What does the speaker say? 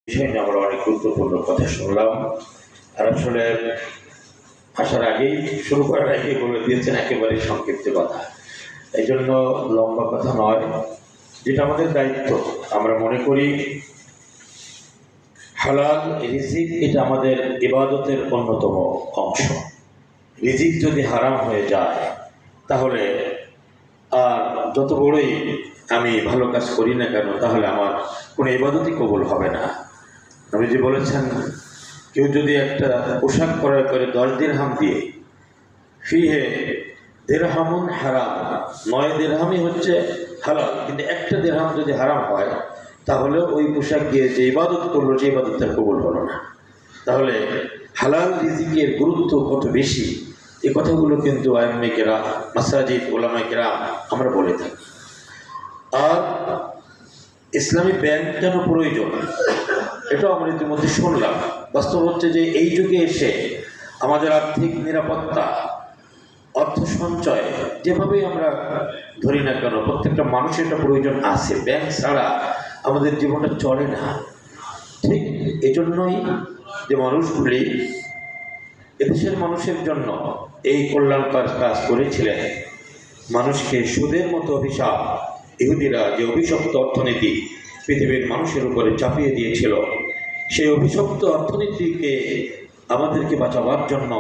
বিষয় নিয়ে আমরা অনেক গুরুত্বপূর্ণ কথা শুনলাম। আর আসলে আসার আগেই শুরু করার আগেই বলে দিয়েছেন একেবারে সংক্ষিপ্ত কথা, এই জন্য লম্বা কথা নয়। যেটা আমাদের দায়িত্ব, আমরা মনে করি হালাল রিজিক এটা আমাদের ইবাদতের অন্যতম অংশ। রিজিক যদি হারাম হয়ে যায় তাহলে আর যত বড়ই আমি ভালো কাজ করি না কেন, তাহলে আমার কোনো ইবাদতই কবুল হবে না। নবীজি বলেছেন, কেউ যদি একটা পোশাক ক্রয় করে 10 দিরহাম দিয়ে, ফিহে দিরহামুন হারাম, 9 দিরহামই হচ্ছে হালাল, কিন্তু একটা দিরহাম যদি হারাম হয় তাহলে ওই পোশাক দিয়ে যে ইবাদত করলো সেই ইবাদত তার কবুল হলো না। তাহলে হালাল রিজিকের গুরুত্ব কত বেশি, এ কথাগুলো কিন্তু আইম্মে কেরাম, মাসাজিদ, ওলামায়ে কেরাম আমরা বলে থাকি। আর ইসলামী ব্যাংক কেন প্রয়োজন এটাও আমরা ইতিমধ্যে শুনলাম। বাস্তব হচ্ছে যে এই যুগে এসে আমাদের আর্থিক নিরাপত্তা, অর্থ সঞ্চয় যেভাবেই আমরা ধরি না কেন, প্রত্যেকটা মানুষের একটা প্রয়োজন আছে। ব্যাংক ছাড়া আমাদের জীবনটা চলে না। ঠিক এজন্যই যে মানুষগুলি এদেশের মানুষের জন্য এই কল্যাণকর কাজ করেছিলেন, মানুষকে সুদের মতো অভিশাপ, ইহুদিরা যে অভিশপ্ত অর্থনীতি পৃথিবীর মানুষের উপরে চাপিয়ে দিয়েছিল, সেই অভিশপ্ত অর্থনীতিকে আমাদেরকে বাঁচাবার জন্য